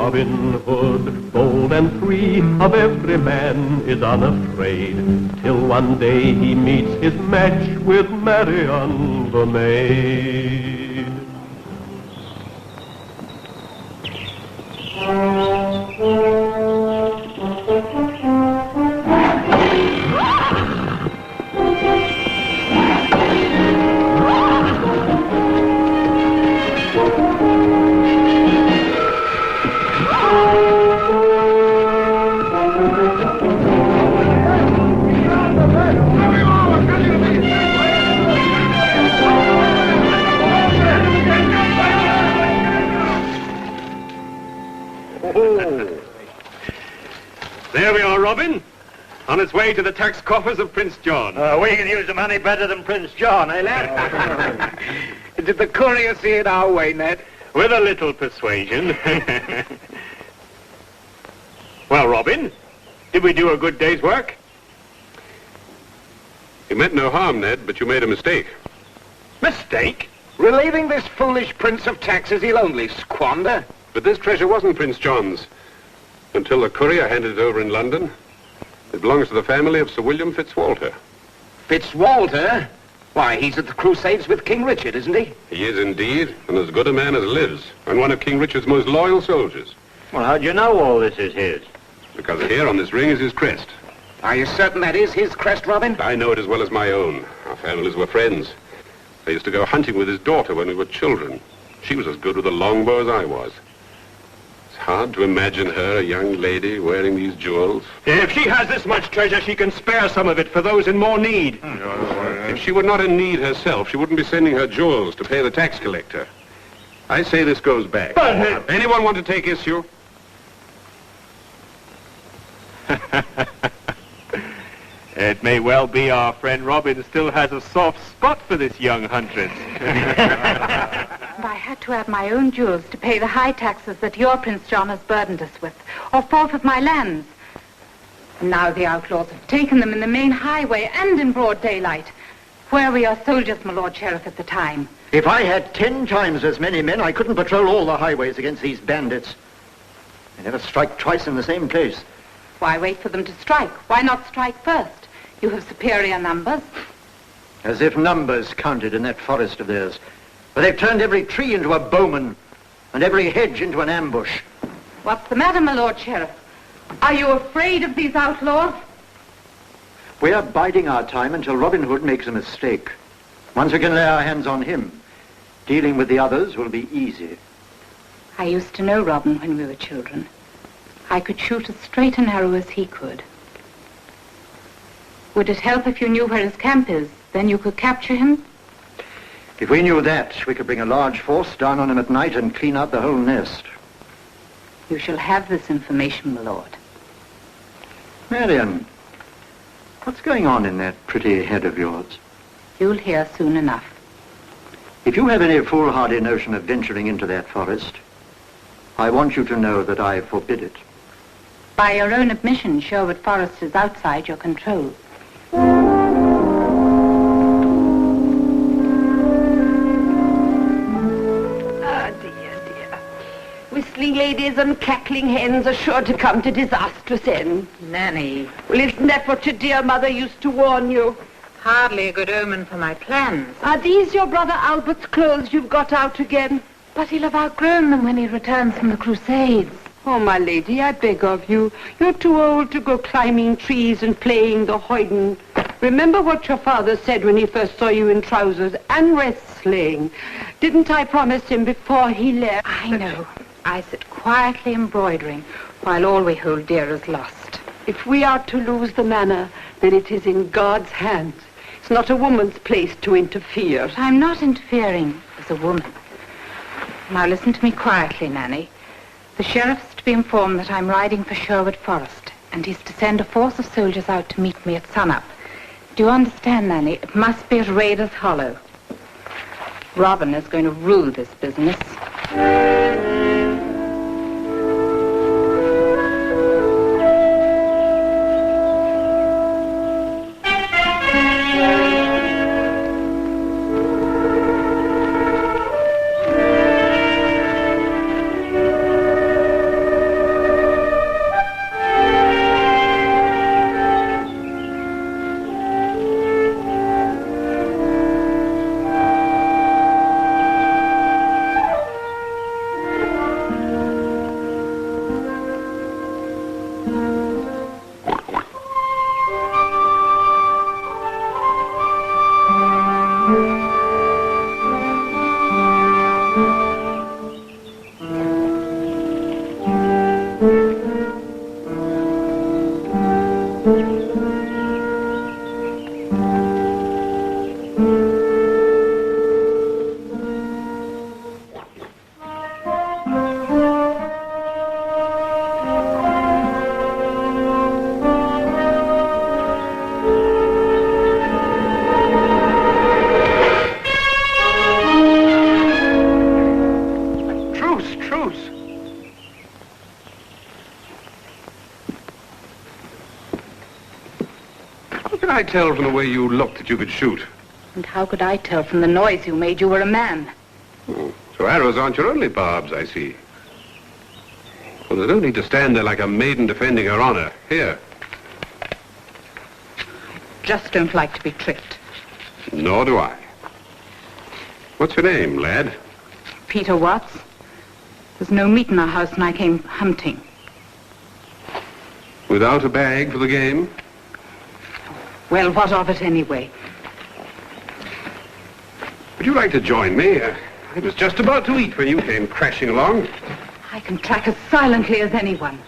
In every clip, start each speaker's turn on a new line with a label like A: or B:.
A: Robin Hood, bold and free, of every man is unafraid, till one day he meets his match with Marian the Maid.
B: There we are, Robin. On its way to the tax coffers of Prince John.
C: We can use the money better than Prince John, eh, lad?
D: Did the courier see it our way, Ned?
B: With a little persuasion. Well, Robin, did we do a good day's work?
E: You meant no harm, Ned, but you made a mistake.
B: Mistake?
D: Relieving this foolish prince of taxes he'll only squander.
E: But this treasure wasn't Prince John's until the courier handed it over in London. It belongs to the family of Sir William Fitzwalter.
D: Fitzwalter? Why, he's at the Crusades with King Richard, isn't he?
E: He is indeed, and as good a man as lives, and one of King Richard's most loyal soldiers.
C: Well, how'd you know all this is his?
E: Because here on this ring is his crest.
D: Are you certain that is his crest, Robin?
E: I know it as well as my own. Our families were friends. I used to go hunting with his daughter when we were children. She was as good with a longbow as I was. It's hard to imagine her, a young lady, wearing these jewels.
B: If she has this much treasure, she can spare some of it for those in more need.
E: If she were not in need herself, she wouldn't be sending her jewels to pay the tax collector. I say this goes back.
B: But
E: anyone want to take issue?
B: It may well be our friend Robin still has a soft spot for this young huntress.
F: And I had to have my own jewels to pay the high taxes that your Prince John has burdened us with, or forfeit my lands. And now the outlaws have taken them in the main highway and in broad daylight. Where were your soldiers, my Lord Sheriff, at the time?
C: If I had 10 times as many men, I couldn't patrol all the highways against these bandits. They never strike twice in the same place.
F: Why wait for them to strike? Why not strike first? You have superior numbers.
C: As if numbers counted in that forest of theirs. But they've turned every tree into a bowman and every hedge into an ambush.
F: What's the matter, my Lord Sheriff? Are you afraid of these outlaws?
C: We're biding our time until Robin Hood makes a mistake. Once we can lay our hands on him, dealing with the others will be easy.
F: I used to know Robin when we were children. I could shoot as straight and narrow as he could. Would it help if you knew where his camp is? Then you could capture him?
C: If we knew that, we could bring a large force down on him at night and clean out the whole nest.
F: You shall have this information, my lord.
C: Marian, what's going on in that pretty head of yours?
F: You'll hear soon enough.
C: If you have any foolhardy notion of venturing into that forest, I want you to know that I forbid it.
F: By your own admission, Sherwood Forest is outside your control.
G: Whistling ladies and cackling hens are sure to come to disastrous ends.
F: Nanny.
G: Well, isn't that what your dear mother used to warn you?
F: Hardly a good omen for my plans.
G: Are these your brother Albert's clothes you've got out again?
F: But he'll have outgrown them when he returns from the Crusades.
G: Oh, my lady, I beg of you. You're too old to go climbing trees and playing the hoyden. Remember what your father said when he first saw you in trousers and wrestling. Didn't I promise him before he left?
F: I know. I sit quietly embroidering while all we hold dear is lost.
G: If we are to lose the manor, then it is in God's hands. It's not a woman's place to interfere.
F: But I'm not interfering as a woman. Now listen to me quietly, Nanny. The sheriff's to be informed that I'm riding for Sherwood Forest, and he's to send a force of soldiers out to meet me at sunup. Do you understand, Nanny? It must be at Raiders Hollow. Robin is going to rule this business.
E: I tell from the way you looked that you could shoot?
F: And how could I tell from the noise you made you were a man?
E: Oh, so arrows aren't your only barbs, I see. Well, there's no need to stand there like a maiden defending her honor. Here.
F: Just don't like to be tricked.
E: Nor do I. What's your name, lad?
F: Peter Watts. There's no meat in our house and I came hunting.
E: Without a bag for the game?
F: Well, what of it anyway?
E: Would you like to join me? I was just about to eat when you came crashing along.
F: I can track as silently as anyone.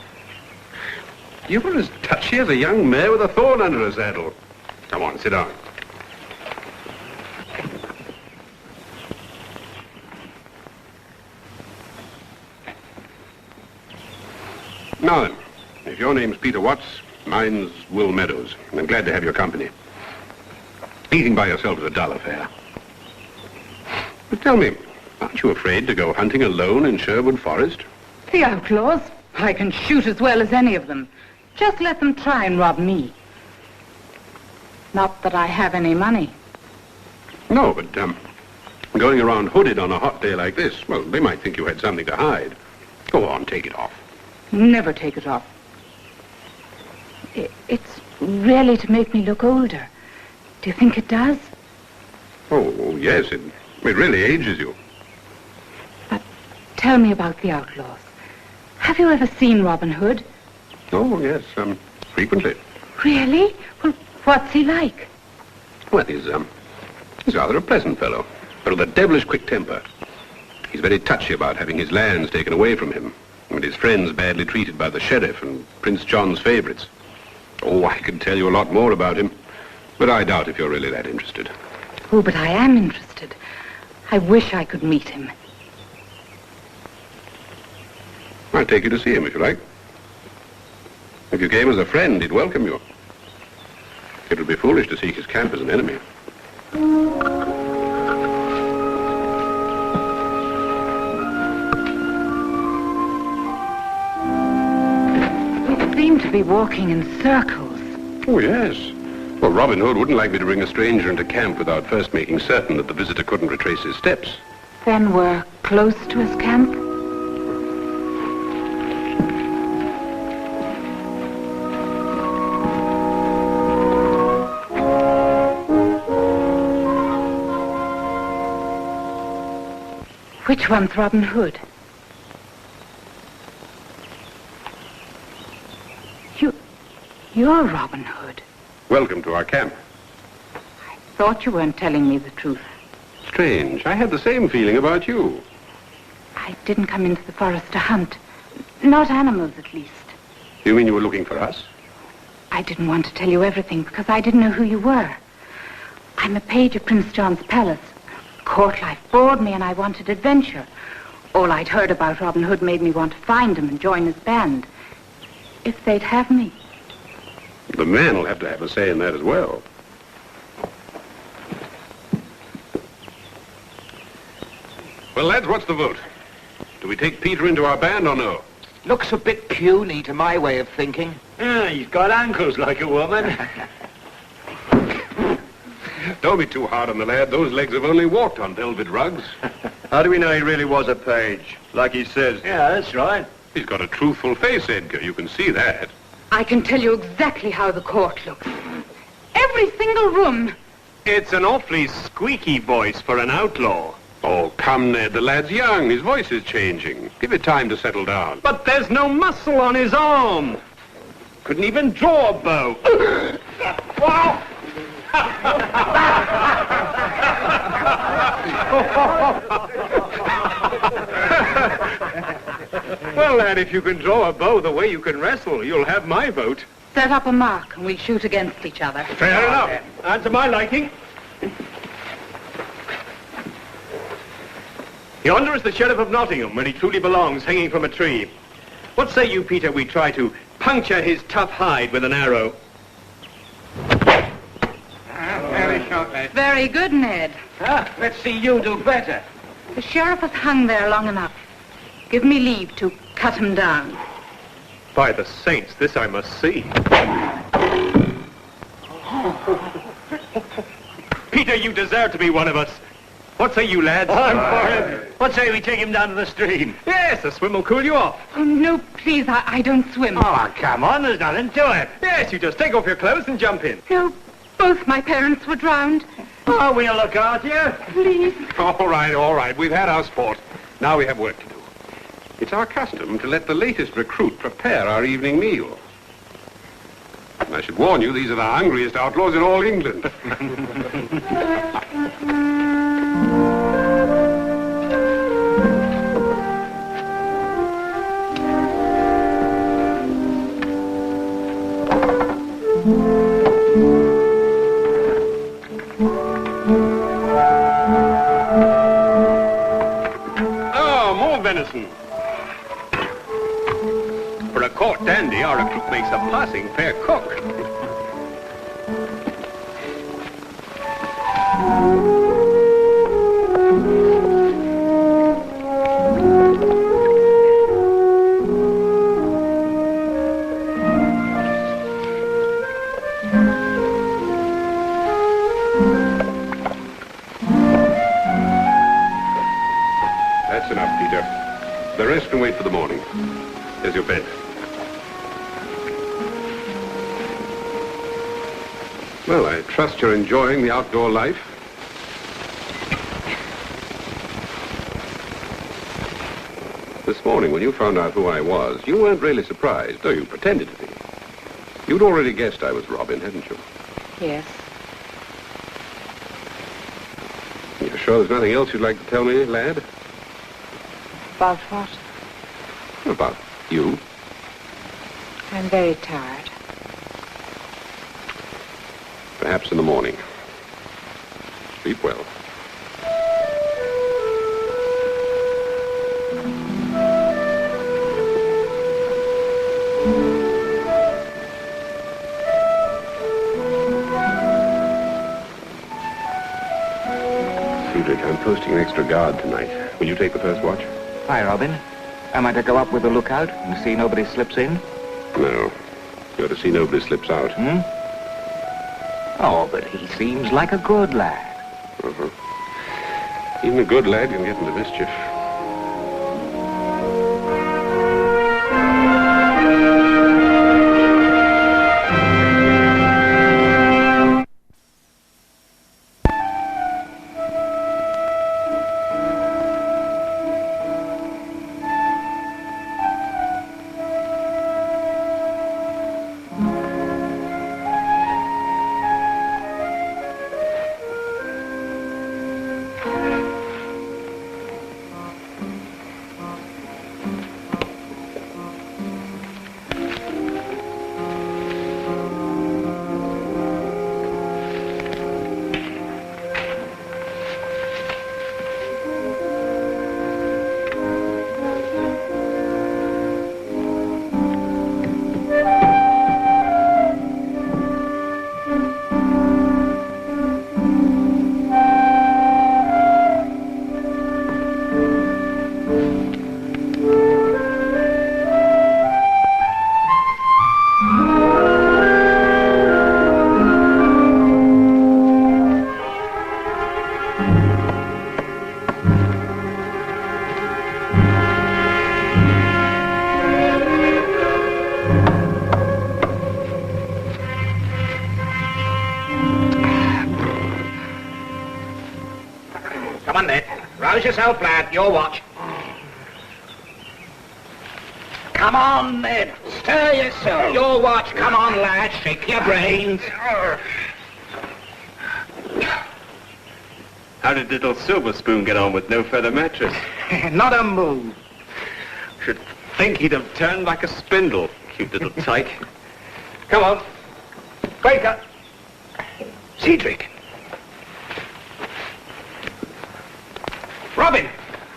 E: You were as touchy as a young mare with a thorn under her saddle. Come on, sit down. Now then, if your name's Peter Watts, mine's Will Meadows. I'm glad to have your company. Eating by yourself is a dull affair. But tell me, aren't you afraid to go hunting alone in Sherwood Forest?
F: The outlaws? I can shoot as well as any of them. Just let them try and rob me. Not that I have any money.
E: No, but going around hooded on a hot day like this, well, they might think you had something to hide. Go on, take it off.
F: Never take it off. It's really to make me look older. Do you think it does?
E: Oh, yes, it really ages you.
F: But tell me about the outlaws. Have you ever seen Robin Hood?
E: Oh, yes, frequently.
F: Really? Well, what's he like?
E: Well, he's rather a pleasant fellow, but with a devilish quick temper. He's very touchy about having his lands taken away from him, and his friends badly treated by the sheriff and Prince John's favorites. Oh, I could tell you a lot more about him, but I doubt if you're really that interested.
F: Oh, but I am interested. I wish I could meet him.
E: I'll take you to see him if you like. If you came as a friend, he'd welcome you. It would be foolish to seek his camp as an enemy.
F: We seem to be walking in circles.
E: Oh, yes. Well, Robin Hood wouldn't like me to bring a stranger into camp without first making certain that the visitor couldn't retrace his steps.
F: Then we're close to his camp? Which one's Robin Hood? You're Robin Hood.
E: Welcome to our camp.
F: I thought you weren't telling me the truth.
E: Strange. I had the same feeling about you.
F: I didn't come into the forest to hunt. Not animals, at least.
E: You mean you were looking for us?
F: I didn't want to tell you everything because I didn't know who you were. I'm a page of Prince John's palace. Court life bored me and I wanted adventure. All I'd heard about Robin Hood made me want to find him and join his band. If they'd have me.
E: The man will have to have a say in that as well. Well, lads, what's the vote? Do we take Peter into our band or no?
D: Looks a bit puny to my way of thinking.
B: Yeah, he's got ankles like a woman.
E: Don't be too hard on the lad. Those legs have only walked on velvet rugs.
C: How do we know he really was a page, like he says?
B: Yeah, that's right.
E: He's got a truthful face, Edgar. You can see that.
F: I can tell you exactly how the court looks. Every single room.
B: It's an awfully squeaky voice for an outlaw.
E: Oh, come, Ned. The lad's young. His voice is changing. Give it time to settle down.
B: But there's no muscle on his arm. Couldn't even draw a bow. Wow! Well, lad, if you can draw a bow the way you can wrestle, you'll have my vote.
F: Set up a mark and we'll shoot against each other.
B: Fair enough. And to my liking. Yonder is the Sheriff of Nottingham, where he truly belongs, hanging from a tree. What say you, Peter, we try to puncture his tough hide with an arrow?
D: Very short, lad.
F: Very good, Ned.
D: Let's see you do better.
F: The sheriff has hung there long enough. Give me leave to cut him down.
B: By the saints, this I must see. Peter, you deserve to be one of us. What say you, lads?
C: I'm for him. What say we take him down to the stream?
B: Yes, a swim will cool you off.
F: Oh, no, please, I don't swim.
C: Oh, come on, there's nothing to it.
B: Yes, you just take off your clothes and jump in.
F: No, both my parents were drowned.
C: Oh, we'll look after you.
F: Please.
E: All right. We've had our sport. Now we have work to do. It's our custom to let the latest recruit prepare our evening meal. And I should warn you, these are the hungriest outlaws in all England.
B: Venison. For a court dandy, our recruit makes a passing fair cook.
E: That's enough, Peter. The rest can wait for the morning. Here's your bed. Well, I trust you're enjoying the outdoor life. This morning, when you found out who I was, you weren't really surprised, though you pretended to be. You'd already guessed I was Robin, hadn't you?
F: Yes.
E: You're sure there's nothing else you'd like to tell me, lad?
F: About what?
E: About you.
F: I'm very tired.
E: Perhaps in the morning. Sleep well. Cedric, I'm posting an extra guard tonight. Will you take the first watch?
D: Hi, Robin. Am I to go up with the lookout and see nobody slips in?
E: No. You're to see nobody slips out.
D: Oh, but he seems like a good lad.
E: Even a good lad can get into mischief.
D: Come on, then. Rouse yourself, lad. Your watch. Come on, Ned. Stir yourself. Your watch. Come on, lad. Shake your brains.
B: How did little Silver Spoon get on with no feather mattress?
D: Not a move.
B: Should think he'd have turned like a spindle. Cute little tyke. Come on.
D: Wake up. Cedric. Robin!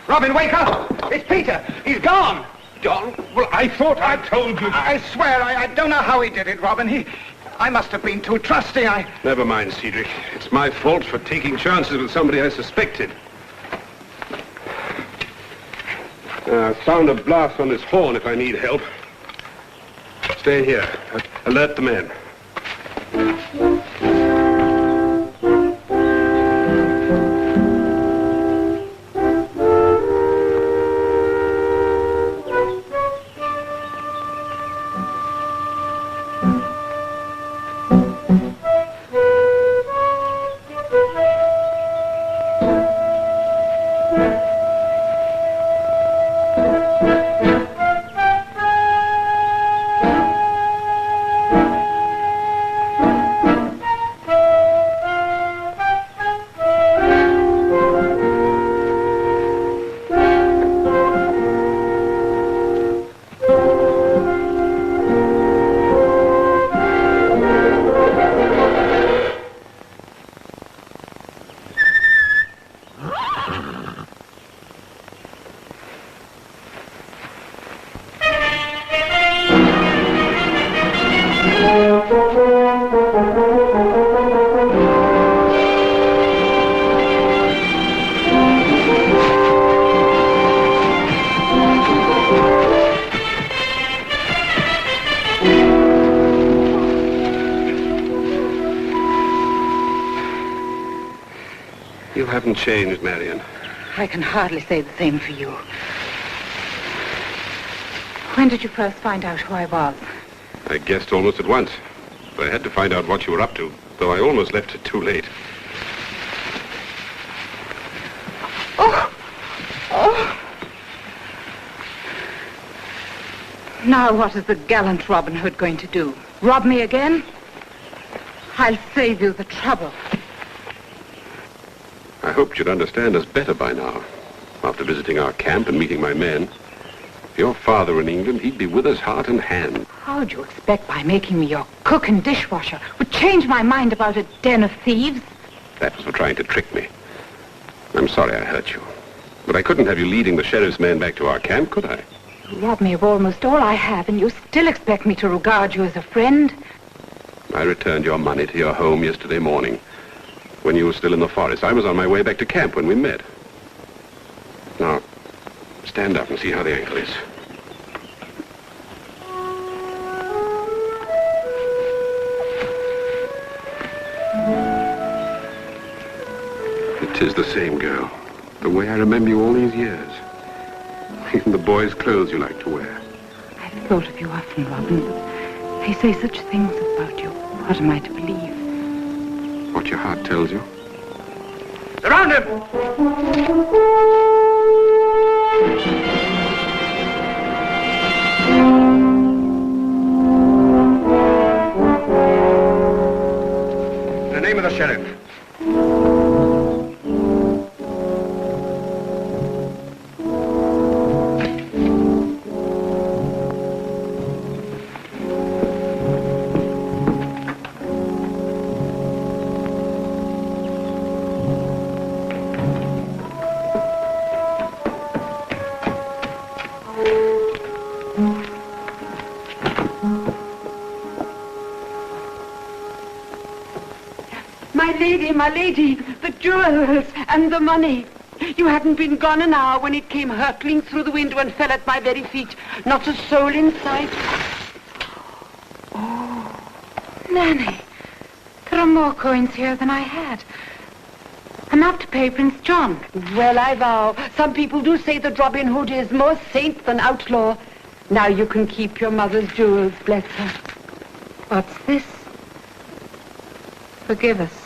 D: Robin, wake up! It's Peter! He's gone!
E: Well, I thought I told you.
D: I swear, I don't know how he did it, Robin. I must have been too trusting.
E: Never mind, Cedric. It's my fault for taking chances with somebody I suspected. Sound a blast on this horn if I need help. Stay here. Alert the men. haven't changed, Marian.
F: I can hardly say the same for you. When did you first find out who I was?
E: I guessed almost at once. But I had to find out what you were up to, though I almost left it too late.
F: Oh! Now what is the gallant Robin Hood going to do? Rob me again? I'll save you the trouble.
E: I hoped you'd understand us better by now. After visiting our camp and meeting my men. If your father were in England, he'd be with us heart and hand.
F: How'd you expect by making me your cook and dishwasher would change my mind about a den of thieves?
E: That was for trying to trick me. I'm sorry I hurt you. But I couldn't have you leading the sheriff's men back to our camp, could I?
F: You robbed me of almost all I have, and you still expect me to regard you as a friend?
E: I returned your money to your home yesterday morning. When you were still in the forest. I was on my way back to camp when we met. Now, stand up and see how the ankle is. It is the same girl. The way I remember you all these years. Even the boys' clothes you like to wear.
F: I've thought of you often, Robin, but they say such things about you. What am I to believe?
E: What your heart tells you.
B: Surround him! In the name of the sheriff.
G: My lady, the jewels and the money. You hadn't been gone an hour when it came hurtling through the window and fell at my very feet. Not a soul in sight.
F: Oh, Nanny, there are more coins here than I had. I'm up to pay Prince John.
G: Well, I vow, some people do say that Robin Hood is more saint than outlaw. Now you can keep your mother's jewels, bless her.
F: What's this? Forgive us.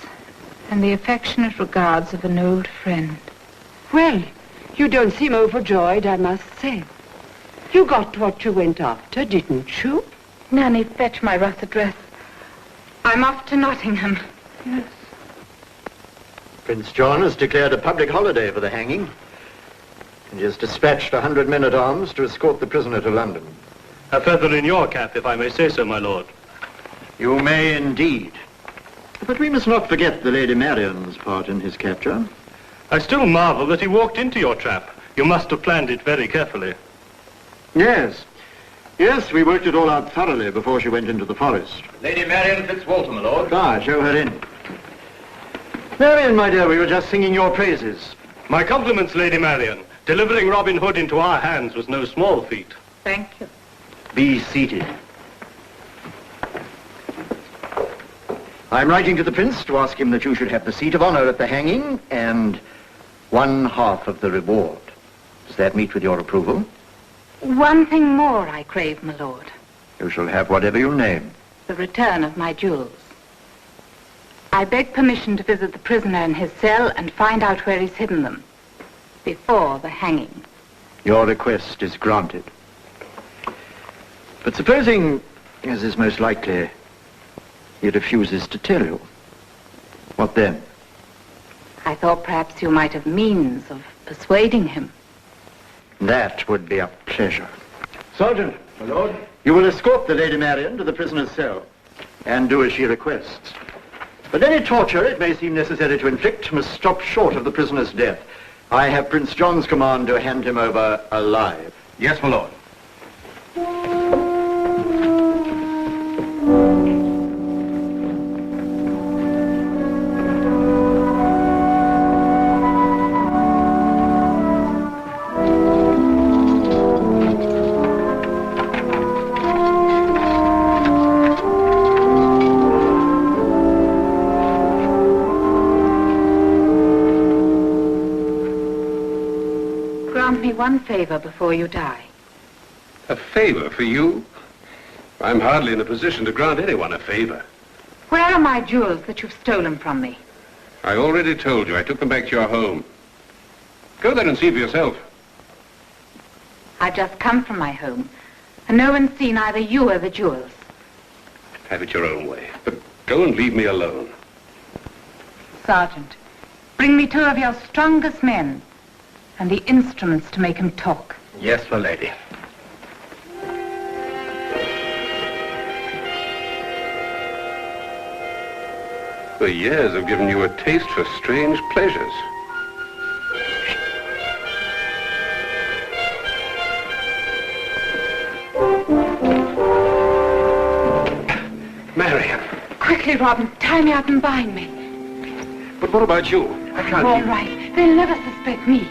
F: And the affectionate regards of an old friend.
G: Well, you don't seem overjoyed, I must say. You got what you went after, didn't you?
F: Nanny, fetch my russet dress. I'm off to Nottingham.
G: Yes.
C: Prince John has declared a public holiday for the hanging. And he has dispatched 100 men-at-arms to escort the prisoner to London.
A: A feather in your cap, if I may say so, my lord.
C: You may indeed. But we must not forget the Lady Marian's part in his capture.
A: I still marvel that he walked into your trap. You must have planned it very carefully.
C: Yes. Yes, we worked it all out thoroughly before she went into the forest.
B: Lady Marian Fitzwalter, my lord.
C: Ah, show her in. Marian, my dear, we were just singing your praises.
A: My compliments, Lady Marian. Delivering Robin Hood into our hands was no small feat.
F: Thank you.
C: Be seated. I'm writing to the prince to ask him that you should have the seat of honor at the hanging and 1/2 of the reward. Does that meet with your approval?
F: One thing more I crave, my lord.
C: You shall have whatever you name.
F: The return of my jewels. I beg permission to visit the prisoner in his cell and find out where he's hidden them. Before the hanging.
C: Your request is granted. But supposing, as is most likely, he refuses to tell you, what then?
F: I thought perhaps you might have means of persuading him.
C: That would be a pleasure. Sergeant,
B: My lord.
C: you will escort the Lady Marian to the prisoner's cell and do as she requests. But any torture it may seem necessary to inflict must stop short of the prisoner's death. I have Prince John's command to hand him over alive.
B: Yes, my lord.
F: Grant me one favor before you die.
E: A favor for you? I'm hardly in a position to grant anyone a favor.
F: Where are my jewels that you've stolen from me?
E: I already told you. I took them back to your home. Go there and see for yourself.
F: I've just come from my home, and no one's seen either you or the jewels.
E: Have it your own way. But go and leave me alone.
F: Sergeant, bring me 2 of your strongest men and the instruments to make him talk.
B: Yes, my lady.
E: The years have given you a taste for strange pleasures.
B: Marian.
F: Quickly, Robin, tie me up and bind me.
B: But what about you? I can't...
F: All right, they'll never suspect me.